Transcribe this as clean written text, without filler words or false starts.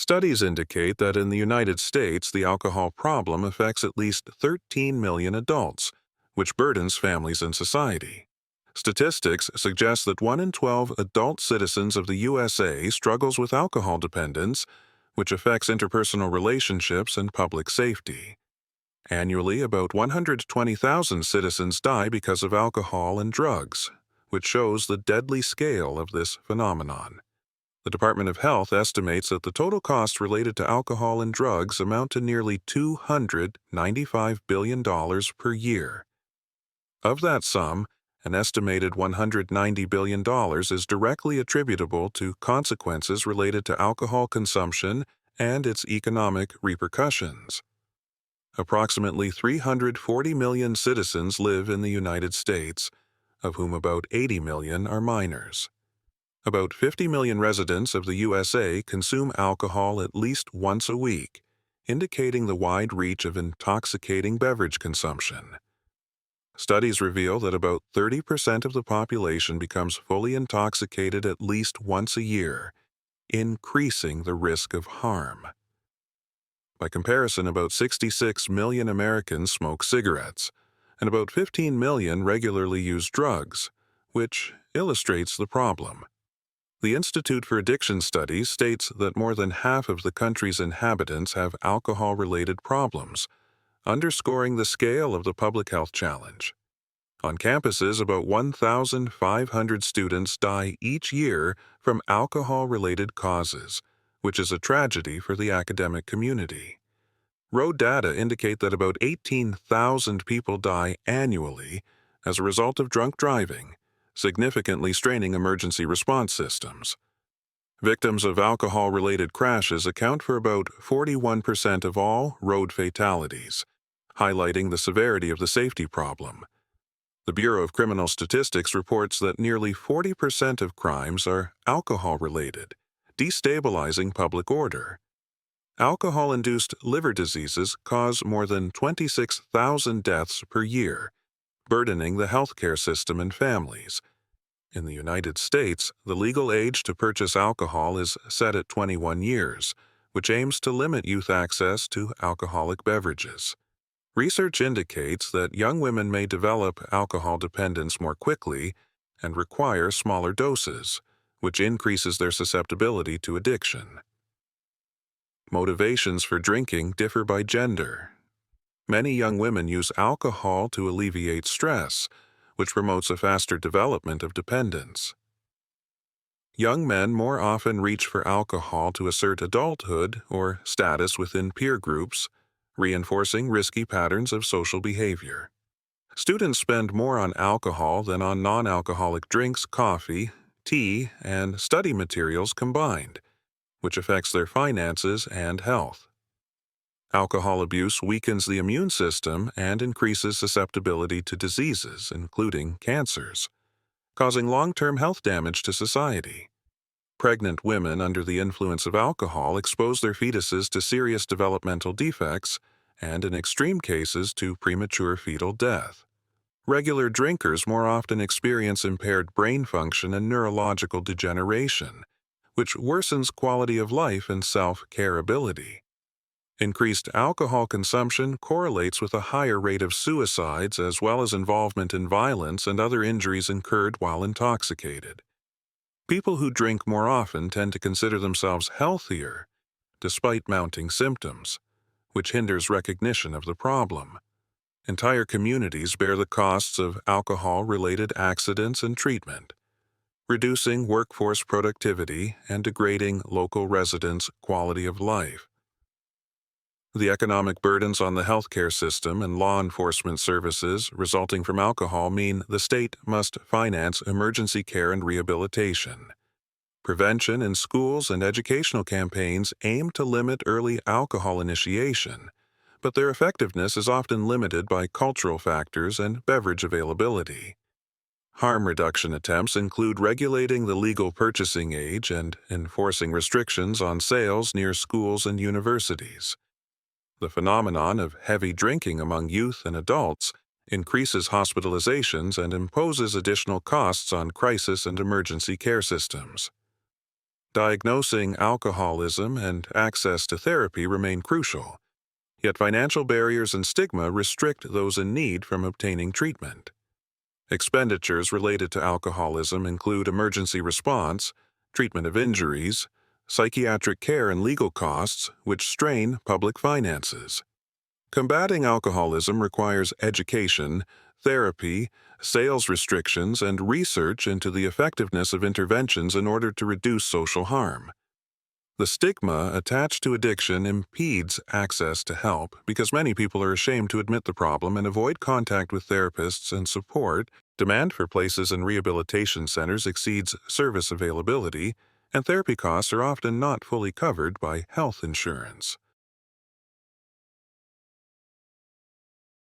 Studies indicate that in the United States, the alcohol problem affects at least 13 million adults, which burdens families and society. Statistics suggest that 1 in 12 adult citizens of the USA struggles with alcohol dependence, which affects interpersonal relationships and public safety. Annually, about 120,000 citizens die because of alcohol and drugs, which shows the deadly scale of this phenomenon. The Department of Health estimates that the total costs related to alcohol and drugs amount to nearly $295 billion per year. Of that sum, an estimated $190 billion is directly attributable to consequences related to alcohol consumption and its economic repercussions. Approximately 340 million citizens live in the United States, of whom about 80 million are minors. About 50 million residents of the USA consume alcohol at least once a week, indicating the wide reach of intoxicating beverage consumption. Studies reveal that about 30% of the population becomes fully intoxicated at least once a year, increasing the risk of harm. By comparison, about 66 million Americans smoke cigarettes, and about 15 million regularly use drugs, which illustrates the problem. The Institute for Addiction Studies states that more than half of the country's inhabitants have alcohol-related problems, underscoring the scale of the public health challenge. On campuses, about 1,500 students die each year from alcohol-related causes, which is a tragedy for the academic community. Road data indicate that about 18,000 people die annually as a result of drunk driving, significantly straining emergency response systems. Victims of alcohol-related crashes account for about 41% of all road fatalities, highlighting the severity of the safety problem. The Bureau of Criminal Statistics reports that nearly 40% of crimes are alcohol-related, destabilizing public order. Alcohol-induced liver diseases cause more than 26,000 deaths per year, burdening the healthcare system and families. In the United States, the legal age to purchase alcohol is set at 21 years, which aims to limit youth access to alcoholic beverages. Research indicates that young women may develop alcohol dependence more quickly and require smaller doses, which increases their susceptibility to addiction. Motivations for drinking differ by gender. Many young women use alcohol to alleviate stress, which promotes a faster development of dependence. Young men more often reach for alcohol to assert adulthood or status within peer groups, reinforcing risky patterns of social behavior. Students spend more on alcohol than on non-alcoholic drinks, coffee, tea, and study materials combined, which affects their finances and health. Alcohol abuse weakens the immune system and increases susceptibility to diseases, including cancers, causing long-term health damage to society. Pregnant women under the influence of alcohol expose their fetuses to serious developmental defects and, in extreme cases, to premature fetal death. Regular drinkers more often experience impaired brain function and neurological degeneration, which worsens quality of life and self-care ability. Increased alcohol consumption correlates with a higher rate of suicides as well as involvement in violence and other injuries incurred while intoxicated. People who drink more often tend to consider themselves healthier, despite mounting symptoms, which hinders recognition of the problem. Entire communities bear the costs of alcohol-related accidents and treatment, reducing workforce productivity and degrading local residents' quality of life. The economic burdens on the healthcare system and law enforcement services resulting from alcohol mean the state must finance emergency care and rehabilitation. Prevention in schools and educational campaigns aim to limit early alcohol initiation, but their effectiveness is often limited by cultural factors and beverage availability. Harm reduction attempts include regulating the legal purchasing age and enforcing restrictions on sales near schools and universities. The phenomenon of heavy drinking among youth and adults increases hospitalizations and imposes additional costs on crisis and emergency care systems. Diagnosing alcoholism and access to therapy remain crucial, yet financial barriers and stigma restrict those in need from obtaining treatment. Expenditures related to alcoholism include emergency response, treatment of injuries, psychiatric care, and legal costs, which strain public finances. Combating alcoholism requires education, therapy, sales restrictions, and research into the effectiveness of interventions in order to reduce social harm. The stigma attached to addiction impedes access to help because many people are ashamed to admit the problem and avoid contact with therapists and support. Demand for places in rehabilitation centers exceeds service availability, and therapy costs are often not fully covered by health insurance.